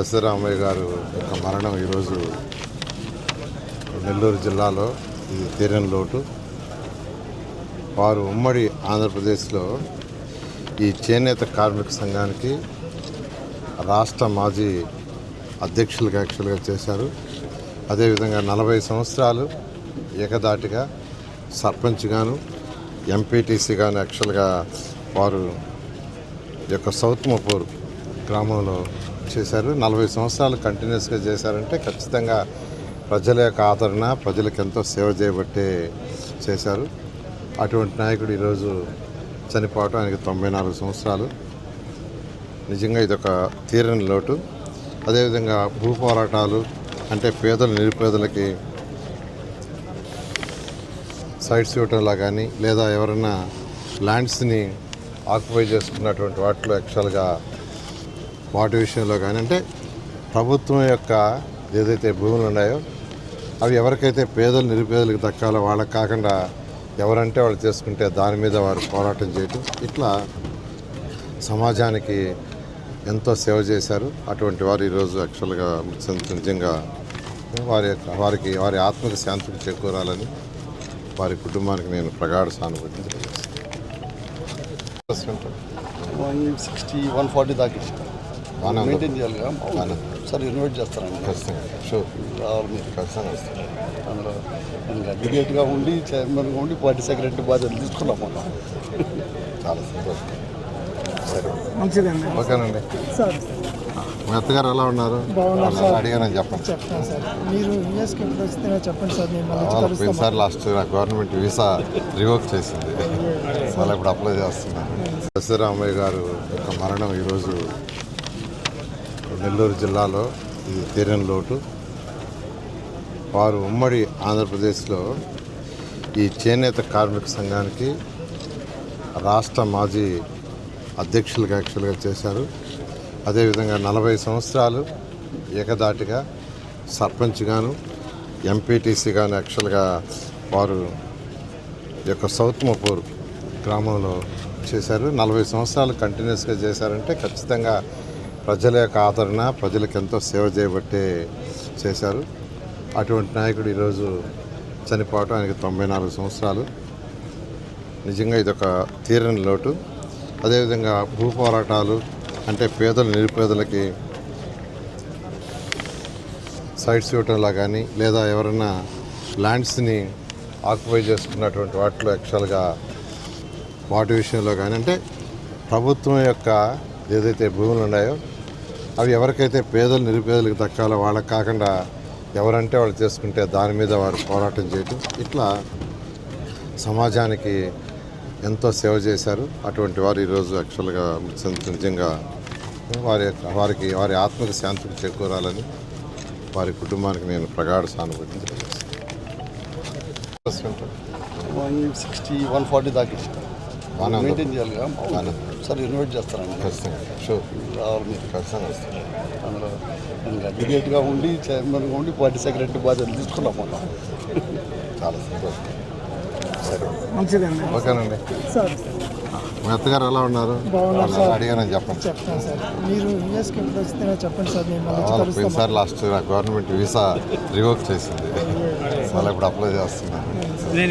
దశరామయ్య గారు యొక్క మరణం ఈరోజు నెల్లూరు జిల్లాలో ఇది తీరని లోటు. వారు ఉమ్మడి ఆంధ్రప్రదేశ్లో ఈ చేనేత కార్మిక సంఘానికి రాష్ట్ర మాజీ అధ్యక్షులుగా యాక్చువల్గా చేశారు. అదేవిధంగా 40 సంవత్సరాలు ఏకదాటిగా సర్పంచ్గాను ఎంపీటీసీగాను యాక్చువల్గా వారు యొక్క సౌత్ మపూర్ గ్రామంలో చేశారు. 40 సంవత్సరాలు కంటిన్యూస్గా చేశారంటే ఖచ్చితంగా ప్రజల యొక్క ఆదరణ, ప్రజలకు ఎంతో సేవ చేయబట్టే చేశారు. అటువంటి నాయకుడు ఈరోజు చనిపోవటం, ఆయనకి 94 సంవత్సరాలు. నిజంగా ఇదొక తీరని లోటు. అదేవిధంగా భూ పోరాటాలు అంటే పేదలు నిరుపేదలకి సైట్స్ ఇవ్వటంలా కానీ లేదా ఎవరైనా ల్యాండ్స్ని ఆక్యుపై చేసుకున్నటువంటి వాటిలో యాక్చువల్గా వాటి విషయంలో కానీ అంటే ప్రభుత్వం యొక్క ఏదైతే భూములు ఉన్నాయో అవి ఎవరికైతే పేదలు నిరుపేదలకు దక్కాలో వాళ్ళకి కాకుండా ఎవరంటే వాళ్ళు చేసుకుంటే దాని మీద వారు పోరాటం చేయటం, ఇట్లా సమాజానికి ఎంతో సేవ చేశారు. అటువంటి వారు ఈరోజు యాక్చువల్గా నిజంగా వారి ఆత్మకు శాంతికి చేకూరాలని వారి కుటుంబానికి నేను ప్రగాఢ సానుభూతిని తెలియజేస్తాను. 160-140 దాకా ఇష్టం మెయింటైన్ చేయాలిగా సార్, ఇన్వైట్ చేస్తారండి. ఖచ్చితంగా షూర్ రావాలి మీరు. ఖచ్చితంగా వస్తాను. అందులో ఇంకా అడ్వకేట్గా ఉండి చైర్మన్గా ఉండి పార్టీ సెక్రటరీ బాధ్యతలు తీసుకున్నాం మనం. చాలా సంతోషం. సరే, మంచిదండి. ఓకేనండి. సార్ మీ అత్తగారు ఎలా ఉన్నారు? అడిగానని చెప్పండి. చెప్తాను సార్. మీరు యూఎస్కి ఎప్పుడు వస్తేనే చెప్పండి సార్. నేను పోయినసారి లాస్ట్ గవర్నమెంట్ వీసా రివోక్ చేసింది, మళ్ళీ ఇప్పుడు అప్లై చేస్తున్నాను. దశరామయ్య గారు యొక్క మరణం ఈరోజు నెల్లూరు జిల్లాలో ఇది తీరని లోటు. వారు ఉమ్మడి ఆంధ్రప్రదేశ్లో ఈ చేనేత కార్మిక సంఘానికి రాష్ట్ర మాజీ అధ్యక్షులుగా యాక్చువల్గా చేశారు. అదేవిధంగా 40 సంవత్సరాలు ఏకదాటిగా సర్పంచ్గాను ఎంపీటీసీగాను యాక్చువల్గా వారు యొక్క సౌత్ మపూర్ గ్రామంలో చేశారు. 40 సంవత్సరాలు కంటిన్యూస్గా చేశారంటే ఖచ్చితంగా ప్రజల యొక్క ఆదరణ, ప్రజలకు ఎంతో సేవ చేయబట్టే చేశారు. అటువంటి నాయకుడు ఈరోజు చనిపోవటం, ఆయనకి 94 సంవత్సరాలు. నిజంగా ఇదొక తీరని లోటు. అదేవిధంగా భూ పోరాటాలు అంటే పేదలు నిరుపేదలకి సైట్స్ ఇవ్వటంలా కానీ లేదా ఎవరైనా ల్యాండ్స్ని ఆక్యుపై చేసుకున్నటువంటి వాటిలో యాక్చువల్గా వాటి విషయంలో కానీ అంటే ప్రభుత్వం యొక్క ఏదైతే భూములు ఉన్నాయో అవి ఎవరికైతే పేదలు నిరుపేదలకు దక్కాలో వాళ్ళకి కాకుండా ఎవరంటే వాళ్ళు చేసుకుంటే దాని మీద వారు పోరాటం చేయటం, ఇట్లా సమాజానికి ఎంతో సేవ చేశారు. అటువంటి వారు ఈరోజు యాక్చువల్గా నిజంగా వారి ఆత్మకు శాంతికి చేకూరాలని వారి కుటుంబానికి నేను ప్రగాఢ సానుభూతిని తెలియజేస్తాను. 160-140 దాకా ఇష్టం మెయింటైన్ చేయాలిగా సార్, ఇన్వైట్ చేస్తారండి. ఖచ్చితంగా షూర్ రావాలి మీరు. ఖచ్చితంగా వస్తాను. అందులో ఇంకా అడ్వకేట్గా ఉండి చైర్మన్గా ఉండి పార్టీ సెక్రటరీ బాధ్యతలు తీసుకున్నాం మనం. చాలా సంతోషం. సరే, మంచిదండి. ఓకేనండి. సార్ మీ అత్తగారు ఎలా ఉన్నారు? అడిగానని చెప్పండి. చెప్తాను సార్. మీరు యూఎస్కి ఎప్పుడు వస్తేనే చెప్పండి సార్. నేను పోయినసారి లాస్ట్ గవర్నమెంట్ వీసా రివోక్ చేసింది, మళ్ళీ ఇప్పుడు అప్లై చేస్తున్నాను.